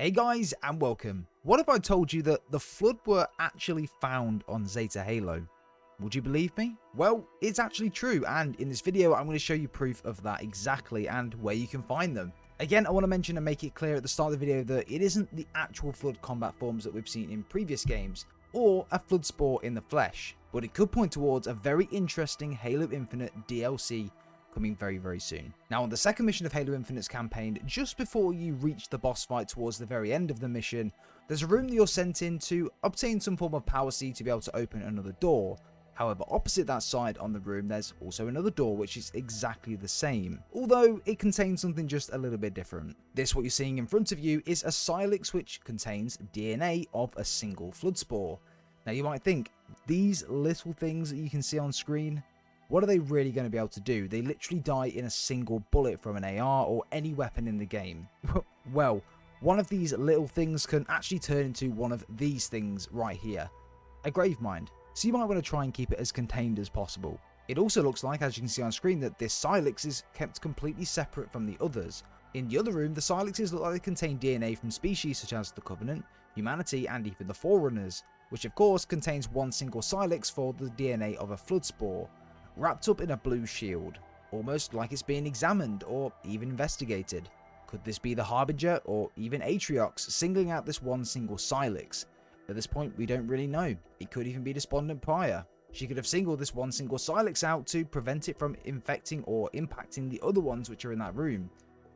Hey guys and welcome. What if I told you that the Flood were actually found on Zeta Halo? Would you believe me? Well, it's actually true, and in this video I'm going to show you proof of that exactly and where you can find them. Again, I want to mention and make it clear at the start of the video that it isn't the actual Flood combat forms that we've seen in previous games, or a Flood spore in the flesh, but it could point towards a very interesting Halo Infinite DLC coming very soon. Now, on the second mission of Halo Infinite's campaign, just before you reach the boss fight towards the very end of the mission, there's a room that you're sent in to obtain some form of power seed to be able to open another door. However, opposite that side on the room, there's also another door which is exactly the same, although it contains something just a little bit different. This, what you're seeing in front of you, is a Cylix which contains DNA of a single Flood spore. Now you might think, these little things that you can see on screen, what are they really going to be able to do? They literally die in a single bullet from an AR or any weapon in the game. Well, one of these little things can actually turn into one of these things right here, a grave mind. So you might want to try and keep it as contained as possible. It also looks like, as you can see on screen, that this Cylix is kept completely separate from the others. In the other room, the Cylixes look like they contain DNA from species such as the Covenant, humanity, and even the Forerunners, which of course contains one single Cylix for the DNA of a Flood spore, wrapped up in a blue shield, almost like it's being examined or even investigated. Could this be the Harbinger or even Atriox singling out this one single Cylix? At this point, we don't really know. It could even be Despondent Prior. She could have singled this one single Cylix out to prevent it from infecting or impacting the other ones which are in that room.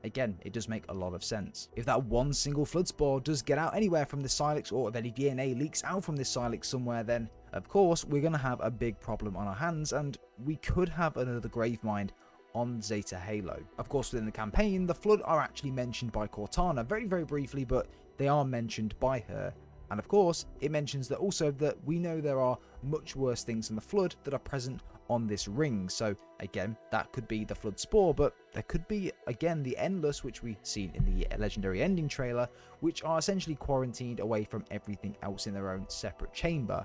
Again, it does make a lot of sense. If that one single Flood spore does get out anywhere from this Cylix, or if any DNA leaks out from this Cylix somewhere, then of course we're going to have a big problem on our hands, and we could have another Gravemind on Zeta Halo. Of course, within the campaign, the Flood are actually mentioned by Cortana very briefly, but they are mentioned by her. And of course, it mentions that also that we know there are much worse things than the Flood that are present on this ring. So again, that could be the Flood spore, but there could be again the Endless, which we've seen in the legendary ending trailer, which are essentially quarantined away from everything else in their own separate chamber.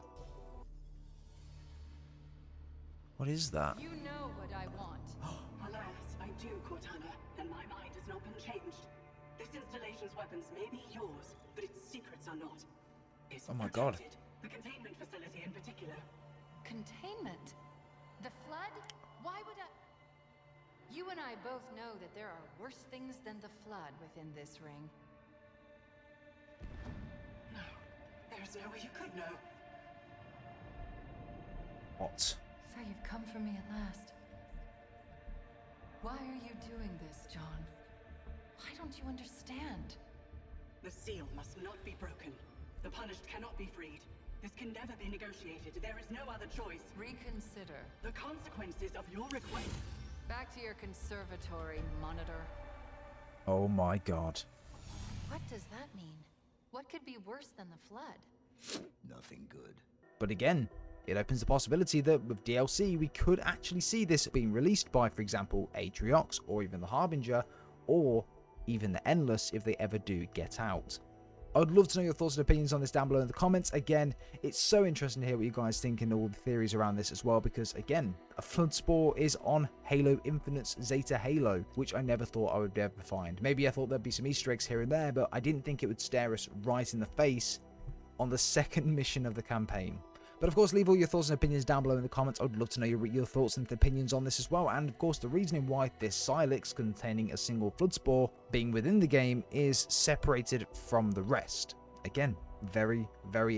What is that? You know what I want. Alas, I do, Cortana, and my mind has not been changed. This installation's weapons may be yours, but its secrets are not. It's Oh my God. protected. The containment facility in particular. Containment? The Flood? Why would I... You and I both know that there are worse things than the Flood within this ring. No, there's no way you could know. What? So you've come for me at last. Why are you doing this, John? Why don't you understand? The seal must not be broken. The punished cannot be freed. This can never be negotiated. There is no other choice. Reconsider. The consequences of your request. Back to your conservatory, Monitor. Oh my God. What does that mean? What could be worse than the Flood? Nothing good. But again, it opens the possibility that with DLC we could actually see this being released by, for example, Atriox, or even the Harbinger, or even the Endless if they ever do get out. I would love to know your thoughts and opinions on this down below in the comments. Again, it's so interesting to hear what you guys think and all the theories around this as well, because again, a Flood spore is on Halo Infinite's Zeta Halo, which I never thought I would ever find. Maybe I thought there'd be some Easter eggs here and there, but I didn't think it would stare us right in the face on the second mission of the campaign. But of course, leave all your thoughts and opinions down below in the comments. I would love to know your thoughts and opinions on this as well. And of course, the reasoning why this Cylix containing a single Flood spore being within the game is separated from the rest. Again, very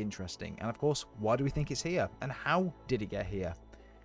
interesting. And of course, why do we think it's here? And how did it get here?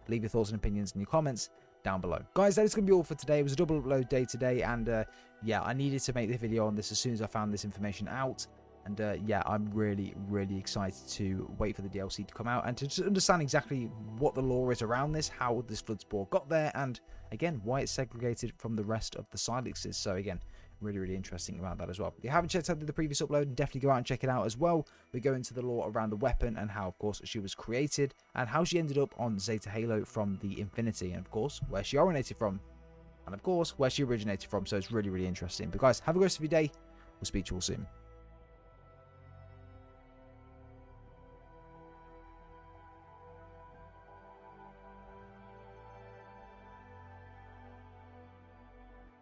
Leave your thoughts and opinions in your comments down below. Guys, that is going to be all for today. It was a double upload day today. And yeah, I needed to make the video on this as soon as I found this information out. And yeah, I'm really excited to wait for the DLC to come out and to just understand exactly what the lore is around this, how this Flood spore got there, and again, why it's segregated from the rest of the Cylixes. So again, really interesting about that as well. If you haven't checked out the previous upload, definitely go out and check it out as well. We go into the lore around the weapon and how, of course, she was created and how she ended up on Zeta Halo from the Infinity, and of course, where she originated from, and of course, where she originated from. So it's really interesting. But guys, have a great rest of your day. We'll speak to you all soon.